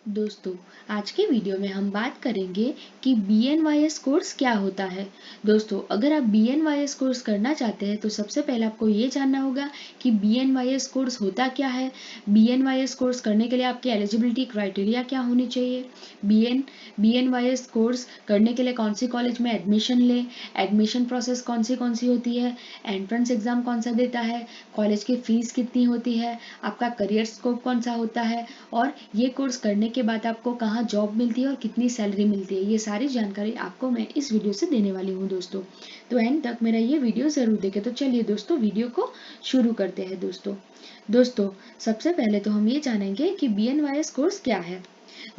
दोस्तों, आज के वीडियो में हम बात करेंगे कि BNYS कोर्स क्या होता है। दोस्तों, अगर आप BNYS कोर्स करना चाहते हैं तो सबसे पहले आपको ये जानना होगा कि BNYS कोर्स होता क्या है। BNYS कोर्स करने के लिए आपकी एलिजिबिलिटी क्राइटेरिया क्या होनी चाहिए। BNYS कोर्स करने के लिए कौन सी कॉलेज में एडमिशन लें, एडमिशन प्रोसेस कौन सी होती है, एंट्रेंस एग्जाम कौन सा देता है, कॉलेज की फीस कितनी होती है, आपका करियर स्कोप कौन सा होता है और ये कोर्स करने के बाद आपको कहाँ जॉब मिलती है और कितनी सैलरी मिलती है। ये सारी जानकारी आपको मैं इस वीडियो से देने वाली हूँ दोस्तों। तो एंड तक मेरा ये वीडियो ज़रूर देखें। तो चलिए दोस्तों, वीडियो को शुरू करते हैं दोस्तों, सबसे पहले तो हम ये जानेंगे कि BNYS कोर्स क्या है।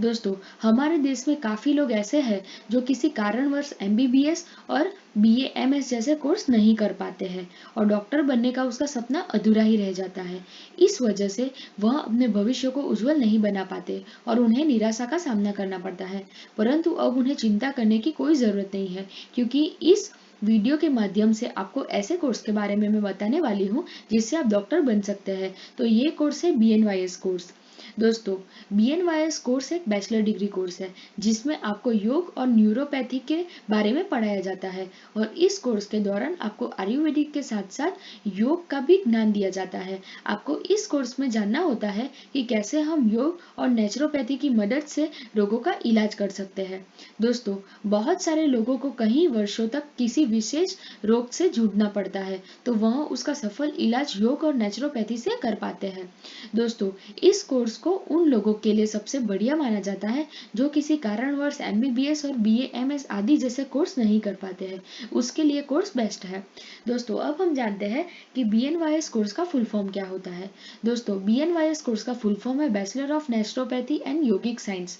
दोस्तों, हमारे देश में काफ़ी लोग ऐसे हैं जो किसी कारणवश MBBS और BAMS जैसे कोर्स नहीं कर पाते हैं और डॉक्टर बनने का उसका सपना अधूरा ही रह जाता है। इस वजह से वह अपने भविष्य को उज्जवल नहीं बना पाते और उन्हें निराशा का सामना करना पड़ता है। परंतु अब उन्हें चिंता करने की कोई ज़रूरत नहीं है, क्योंकि इस वीडियो के माध्यम से आपको ऐसे कोर्स के बारे में मैं बताने वाली हूँ जिससे आप डॉक्टर बन सकते हैं। तो ये कोर्स है BNYS कोर्स। दोस्तों, BNYS कोर्स एक बैचलर डिग्री कोर्स है जिसमें आपको योग और न्यूरोपैथी के बारे में पढ़ाया जाता है और इस कोर्स के दौरान आपको आयुर्वेदिक के साथ साथ योग का भी ज्ञान दिया जाता है। आपको इस कोर्स में जानना होता है कि कैसे हम योग और नेचुरोपैथी की मदद से रोगों का इलाज कर सकते हैं। दोस्तों, बहुत सारे लोगों को कई वर्षों तक किसी विशेष रोग से जूझना पड़ता है, तो वह उसका सफल इलाज योग और नेचुरोपैथी से कर पाते हैं। दोस्तों, इस कोर्स को उन लोगों के लिए सबसे बढ़िया माना जाता है जो किसी कारणवश MBBS और BAMS आदि जैसे कोर्स नहीं कर पाते हैं, उसके लिए कोर्स बेस्ट है। दोस्तों, अब हम जानते हैं कि BNYS कोर्स का फुल फॉर्म क्या होता है। दोस्तों, BNYS कोर्स का फुल फॉर्म है bachelor of naturopathy and yogic science.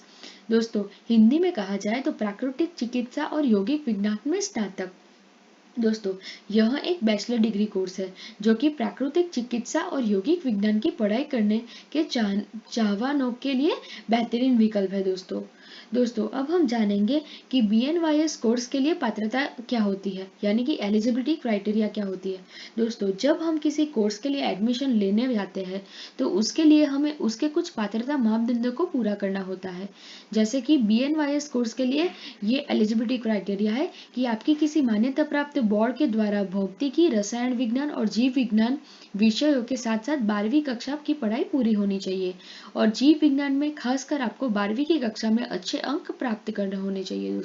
दोस्तों, हिंदी में कहा जाए तो प्राकृतिक चिकित्सा और यौगिक विज्ञान में स्नातक। दोस्तों, यह एक बैचलर डिग्री कोर्स है जो कि प्राकृतिक चिकित्सा और यौगिक विज्ञान की पढ़ाई करने के चाहवानों के लिए बेहतरीन विकल्प है दोस्तों, अब हम जानेंगे कि BNYS कोर्स के लिए पात्रता क्या होती है, यानी कि एलिजिबिलिटी क्राइटेरिया क्या होती है। दोस्तों, जब हम किसी कोर्स के लिए एडमिशन लेने जाते हैं तो उसके लिए हमें उसके कुछ पात्रता मापदंडों को पूरा करना होता है। जैसे कि BNYS कोर्स के लिए ये एलिजिबिलिटी क्राइटेरिया है कि आपकी किसी मान्यता प्राप्त बोर्ड के द्वारा भौतिकी, रसायन विज्ञान और जीव विज्ञान विषयों के साथ साथ 12वीं कक्षा की पढ़ाई पूरी होनी चाहिए और जीव विज्ञान में खासकर आपको 12वीं की कक्षा में अच्छे अंक प्राप्त करने होने चाहिए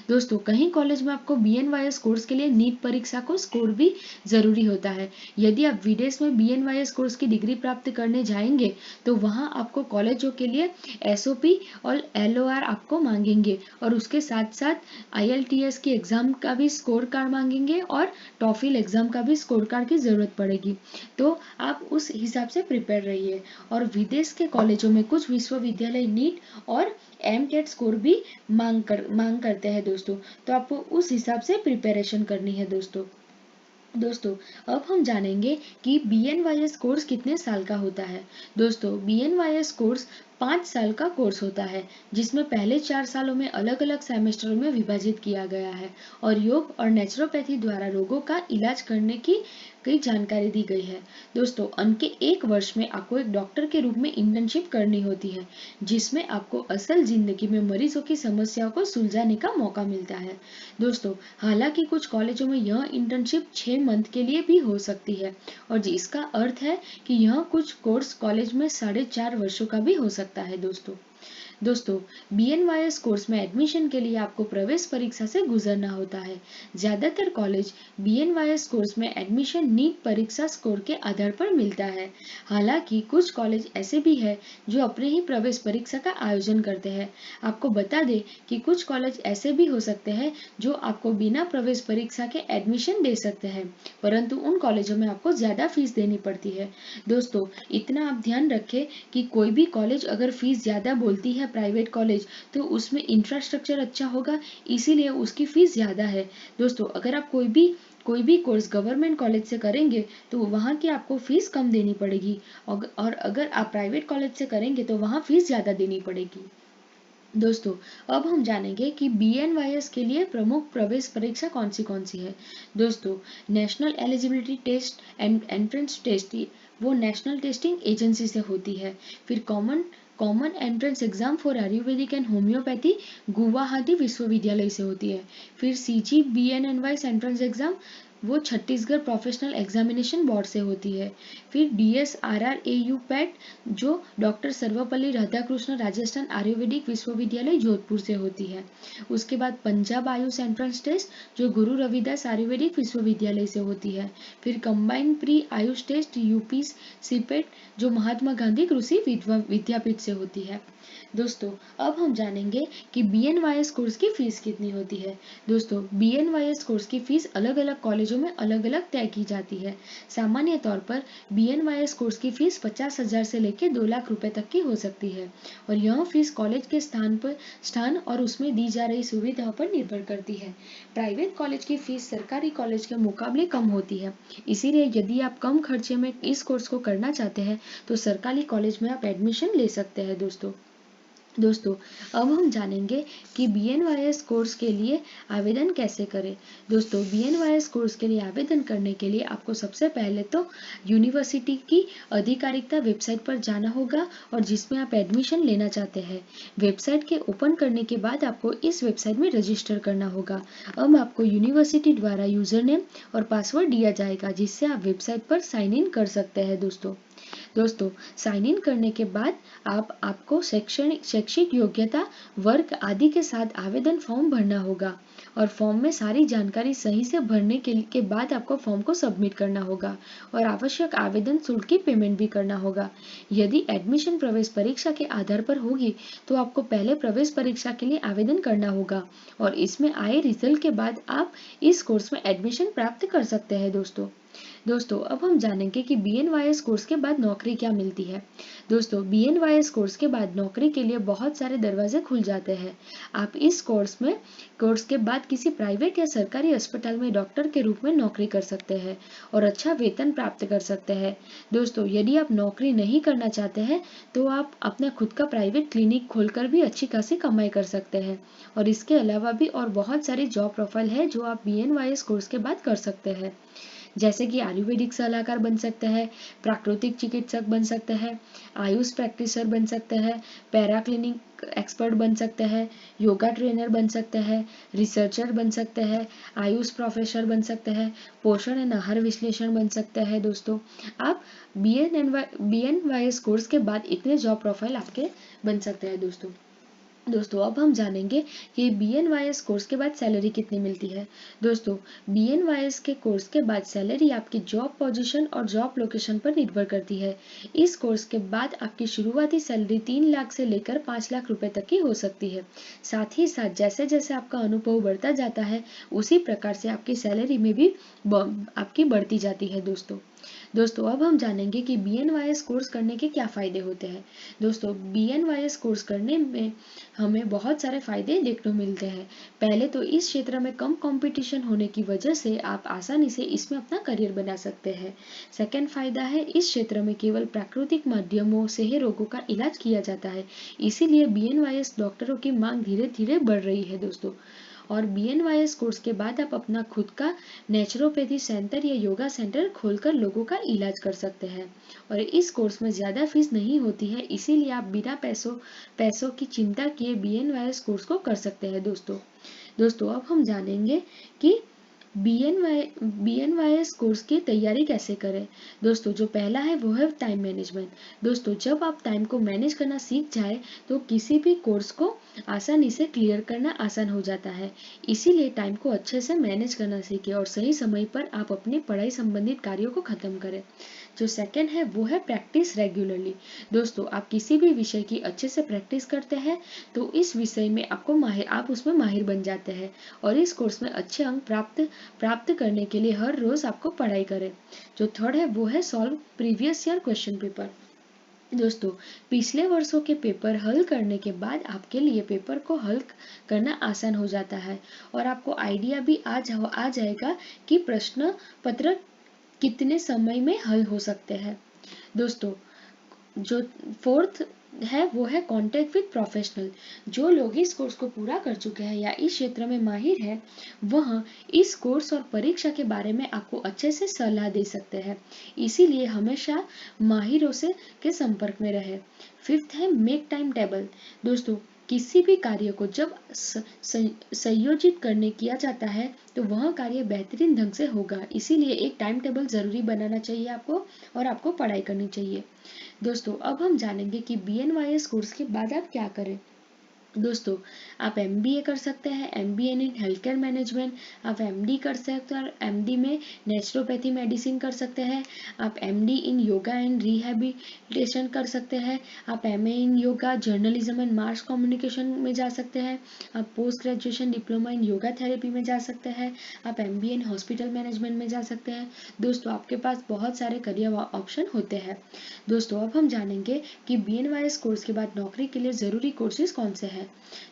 दोस्तों, कहीं कॉलेज में आपको BNYS कोर्स के लिए नीट परीक्षा को स्कोर भी जरूरी होता है। यदि आप विदेश में BNYS कोर्स की डिग्री प्राप्त करने जाएंगे तो वहां आपको कॉलेजों के लिए SOP और LOR आपको मांगेंगे और उसके साथ साथ IELTS की एग्जाम का भी स्कोर कार्ड मांगेंगे और TOEFL एग्जाम का भी स्कोर कार्ड की जरूरत पड़ेगी। तो आप उस हिसाब से प्रिपेयर रहिए और विदेश के कॉलेजों में कुछ विश्वविद्यालय नीट और MCAT स्कोर भी मांग करते हैं दोस्तों। तो आपको उस हिसाब से प्रिपरेशन करनी है दोस्तों, अब हम जानेंगे कि BNYS कोर्स कितने साल का होता है। दोस्तों, BNYS कोर्स 5 साल का कोर्स होता है जिसमें पहले 4 सालों में अलग अलग सेमेस्टरों में विभाजित किया गया है और योग और नेचुरोपैथी द्वारा रोगों का इलाज करने की कई जानकारी दी गई है। दोस्तों, अंत के 1 वर्ष में आपको एक डॉक्टर के रूप में इंटर्नशिप करनी होती है जिसमें आपको असल जिंदगी में मरीजों की समस्याओं को सुलझाने का मौका मिलता है। दोस्तों, हालांकि कुछ कॉलेजों में यह इंटर्नशिप 6 मंथ के लिए भी हो सकती है और जिसका अर्थ है कि यह कुछ कोर्स कॉलेज में 4.5 वर्षों का भी हो सकता है दोस्तों, BNYS कोर्स में एडमिशन के लिए आपको प्रवेश परीक्षा से गुजरना होता है। ज्यादातर कॉलेज BNYS कोर्स में एडमिशन नीट परीक्षा स्कोर के आधार पर मिलता है। हालांकि कुछ कॉलेज ऐसे भी है जो अपने ही प्रवेश परीक्षा का आयोजन करते हैं। आपको बता दें कि कुछ कॉलेज ऐसे भी हो सकते हैं जो आपको बिना प्रवेश परीक्षा के एडमिशन दे सकते हैं, परंतु उन कॉलेजों में आपको ज्यादा फीस देनी पड़ती है। दोस्तों, इतना आप ध्यान रखें कि कोई भी कॉलेज अगर फीस ज्यादा बोलती है प्राइवेट कॉलेज, तो उसमें इंफ्रास्ट्रक्चर अच्छा होगा, इसीलिए उसकी फीस ज्यादा है। दोस्तों, अगर आप कोई भी कोर्स गवर्नमेंट कॉलेज से करेंगे तो वहाँ की आपको फीस कम देनी पड़ेगी और अगर आप प्राइवेट कॉलेज से करेंगे तो वहाँ फीस ज़्यादा देनी पड़ेगी। दोस्तों, अब हम जानेंगे कि BNYS के लिए प्रमुख प्रवेश परीक्षा कौन सी है। दोस्तों, national eligibility test and entrance test वो नेशनल टेस्टिंग एजेंसी से होती है। फिर common common entrance exam for Ayurvedic and homeopathy Guwahati विश्वविद्यालय से होती है। फिर CGBNNY एंट्रेंस एग्जाम वो छत्तीसगढ़ प्रोफेशनल एग्जामिनेशन बोर्ड से होती है। फिर DSRR-AU पैट जो डॉक्टर सर्वपल्ली राधाकृष्ण राजस्थान आयुर्वेदिक विश्वविद्यालय जोधपुर से होती है। उसके बाद पंजाब आयुष एंट्रेंस टेस्ट जो गुरु रविदास आयुर्वेदिक विश्वविद्यालय से होती है। फिर combined pre Ayush test UP CPET जो महात्मा गांधी कृषि विद्यापीठ से होती है। दोस्तों अब हम जानेंगे कि BNYS कोर्स की फीस कितनी होती है। दोस्तों BNYS कोर्स की फीस अलग अलग कॉलेजों में अलग अलग तय की जाती है। सामान्य तौर पर BNYS कोर्स की फीस 50,000 से लेकर 2 लाख रुपए तक की हो सकती है और यह फीस कॉलेज के स्थान और उसमें दी जा रही सुविधाओं पर निर्भर करती है। प्राइवेट कॉलेज की फीस सरकारी कॉलेज के मुकाबले कम होती है, इसीलिए यदि आप कम खर्चे में इस कोर्स को करना चाहते हैं तो सरकारी कॉलेज में आप एडमिशन ले सकते हैं। दोस्तों अब हम जानेंगे कि BNYS कोर्स के लिए आवेदन कैसे करें। दोस्तों BNYS कोर्स के लिए आवेदन करने के लिए आपको सबसे पहले तो यूनिवर्सिटी की आधिकारिकता वेबसाइट पर जाना होगा और जिसमें आप एडमिशन लेना चाहते हैं। वेबसाइट के ओपन करने के बाद आपको इस वेबसाइट में रजिस्टर करना होगा। अब आपको यूनिवर्सिटी द्वारा यूजर नेम और पासवर्ड दिया जाएगा जिससे आप वेबसाइट पर साइन इन कर सकते हैं। दोस्तों साइन इन करने के बाद आपको शैक्षिक योग्यता वर्ग आदि के साथ आवेदन फॉर्म भरना होगा और फॉर्म में सारी जानकारी सही से भरने के बाद आपको फॉर्म को सबमिट करना होगा और आवश्यक आवेदन शुल्क की पेमेंट भी करना होगा। यदि एडमिशन प्रवेश परीक्षा के आधार पर होगी तो आपको पहले प्रवेश परीक्षा के लिए आवेदन करना होगा और इसमें आए रिजल्ट के बाद आप इस कोर्स में एडमिशन प्राप्त कर सकते हैं। दोस्तों अब हम जानेंगे कि BNYS कोर्स के बाद नौकरी क्या मिलती है। दोस्तों BNYS कोर्स के बाद नौकरी के लिए बहुत सारे दरवाजे खुल जाते हैं। आप इस कोर्स के बाद किसी प्राइवेट या सरकारी अस्पताल में डॉक्टर के रूप में नौकरी कर सकते हैं और अच्छा वेतन प्राप्त कर सकते हैं। दोस्तों यदि आप नौकरी नहीं करना चाहते हैं तो आप अपना खुद का प्राइवेट क्लिनिक खोलकर भी अच्छी खासी कमाई कर सकते हैं और इसके अलावा भी और बहुत सारी जॉब प्रोफाइल है जो आप BNYS कोर्स के बाद कर सकते हैं, जैसे कि आयुर्वेदिक सलाहकार बन सकते हैं, प्राकृतिक चिकित्सक बन सकते हैं, आयुष प्रैक्टिशनर बन सकते हैं, पैरा क्लिनिक एक्सपर्ट बन सकते हैं, योगा ट्रेनर बन सकते हैं, रिसर्चर बन सकते हैं, आयुष प्रोफेसर बन सकते हैं, पोषण एवं आहार विश्लेषण बन सकते हैं। दोस्तों आप BNYS कोर्स के बाद इतने जॉब प्रोफाइल आपके बन सकते हैं। दोस्तों अब हम जानेंगे कि BNYS कोर्स के बाद सैलरी कितनी मिलती है। दोस्तों BNYS के कोर्स के बाद सैलरी आपकी जॉब पोजीशन और जॉब लोकेशन पर निर्भर करती है। इस कोर्स के बाद आपकी शुरुआती सैलरी 3 लाख से लेकर 5 लाख रुपए तक की हो सकती है। साथ ही साथ जैसे जैसे आपका अनुभव बढ़ता जाता है उसी प्रकार से आपकी सैलरी में भी आपकी बढ़ती जाती है। दोस्तों अब हम जानेंगे कि BNYS कोर्स करने के क्या फायदे होते हैं। दोस्तों BNYS कोर्स करने में हमें बहुत सारे फायदे देखने को मिलते हैं। पहले तो इस क्षेत्र में कम कंपटीशन होने की वजह से आप आसानी से इसमें अपना करियर बना सकते हैं। सेकंड फायदा है इस क्षेत्र में केवल प्राकृतिक माध्यमों से ही रोगों का इलाज किया जाता है, इसीलिए BNYS डॉक्टरों की मांग धीरे धीरे बढ़ रही है। और BNYS कोर्स के बाद आप अपना खुद का नेचुरोपैथी सेंटर या योगा सेंटर खोलकर लोगों का इलाज कर सकते हैं और इस कोर्स में ज्यादा फीस नहीं होती है, इसीलिए आप बिना पैसों की चिंता किए BNYS कोर्स को कर सकते हैं। दोस्तों अब हम जानेंगे कि BNYS कोर्स की तैयारी कैसे करें। दोस्तों जो पहला है वो है टाइम मैनेजमेंट। दोस्तों जब आप टाइम को मैनेज करना सीख जाए तो किसी भी कोर्स को आसानी से क्लियर करना आसान हो जाता है, इसीलिए टाइम को अच्छे से मैनेज करना सीखें और सही समय पर आप अपनी पढ़ाई संबंधित कार्यों को खत्म करें। जो सेकंड है वो है प्रैक्टिस रेगुलरली। दोस्तों आप किसी भी विषय की अच्छे से प्रैक्टिस करते हैं तो इस विषय में आप उसमें माहिर बन जाते हैं और इस कोर्स में अच्छे अंक प्राप्त करने के लिए हर रोज आपको पढ़ाई करें। जो थर्ड है वो है solve previous year question paper. दोस्तों पिछले वर्षों के पेपर हल करने के बाद आपके लिए पेपर को हल करना आसान हो जाता है और आपको आइडिया भी आ जाएगा कि प्रश्न पत्र कितने समय में हल हो सकते हैं। दोस्तों जो फोर्थ है वो है कॉन्टेक्ट विद प्रोफेशनल। जो लोग इस कोर्स को पूरा कर चुके हैं या इस क्षेत्र में माहिर है, वह इस कोर्स और परीक्षा के बारे में आपको अच्छे से सलाह दे सकते हैं। इसीलिए हमेशा माहिरों से के संपर्क में रहे। फिफ्थ है मेक टाइम टेबल। दोस्तों, किसी भी कार्य को जब संयोजित करने किया जाता है तो वह कार्य बेहतरीन ढंग से होगा। इसीलिए एक टाइम टेबल जरूरी बनाना चाहिए आपको और आपको पढ़ाई करनी चाहिए। दोस्तों, अब हम जानेंगे कि BNYS कोर्स के बाद आप क्या करें। दोस्तों, आप MBA कर सकते हैं, MBA in health care management. आप MD कर सकते हैं और MD में नेचुरोपैथी मेडिसिन कर सकते हैं। आप MD in yoga and rehabilitation कर सकते हैं। आप MA in yoga journalism and mass communication में जा सकते हैं। आप post graduation diploma in yoga therapy में जा सकते हैं। आप MBA इन हॉस्पिटल मैनेजमेंट में जा सकते हैं। दोस्तों, आपके पास बहुत सारे करियर ऑप्शन होते हैं। दोस्तों, अब हम जानेंगे कि BNYS कोर्स के बाद नौकरी के लिए ज़रूरी कोर्सेज कौन से हैं।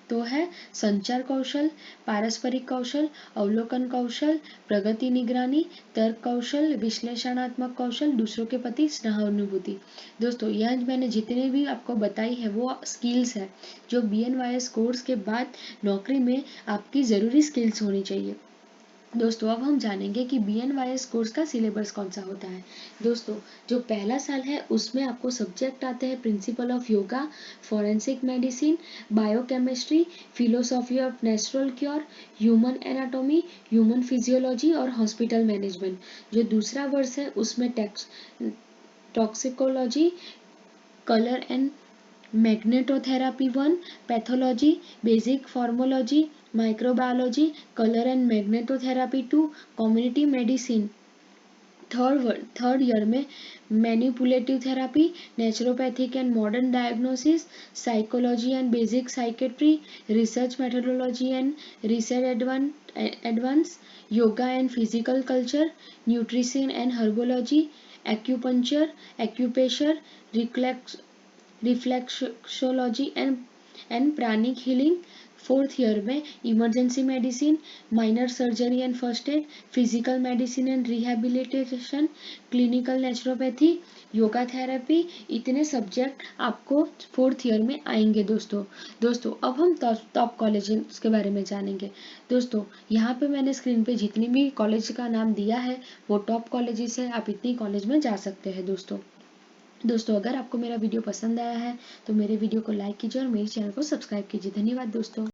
तो है संचार कौशल, पारस्परिक कौशल, अवलोकन कौशल, प्रगति निगरानी, तर्क कौशल, विश्लेषणात्मक कौशल, दूसरों के प्रति सहानुभूति। दोस्तों, यह मैंने जितने भी आपको बताई है वो स्किल्स है जो BNYS कोर्स के बाद नौकरी में आपकी ज़रूरी स्किल्स होनी चाहिए। दोस्तों, अब हम जानेंगे कि BNYS कोर्स का सिलेबस कौन सा होता है। दोस्तों, जो पहला साल है उसमें आपको सब्जेक्ट आते हैं principle of yoga, forensic medicine, biochemistry, philosophy of natural cure, human anatomy, human physiology और हॉस्पिटल मैनेजमेंट। जो दूसरा वर्ष है उसमें toxicology, colour and magnetotherapy 1, pathology, basic pharmacology, microbiology, colour and magnetotherapy 2, community medicine. Third year में manipulative therapy, naturopathic and modern diagnosis, psychology and basic psychiatry, research methodology and research advance, yoga and physical culture, nutrition and herbology, acupuncture, acupressure, reflexology and pranic healing. Fourth year में emergency medicine, minor surgery and first aid, physical medicine and rehabilitation, clinical naturopathy, yoga therapy. इतने subject आपको fourth year में आएंगे। दोस्तों, अब हम top college के बारे में जानेंगे। दोस्तों, यहाँ पे मैंने स्क्रीन पे जितनी भी कॉलेज का नाम दिया है वो टॉप कॉलेजेस है। आप इतनी कॉलेज में जा सकते हैं। दोस्तों, अगर आपको मेरा वीडियो पसंद आया है तो मेरे वीडियो को लाइक कीजिए और मेरे चैनल को सब्सक्राइब कीजिए। धन्यवाद दोस्तों।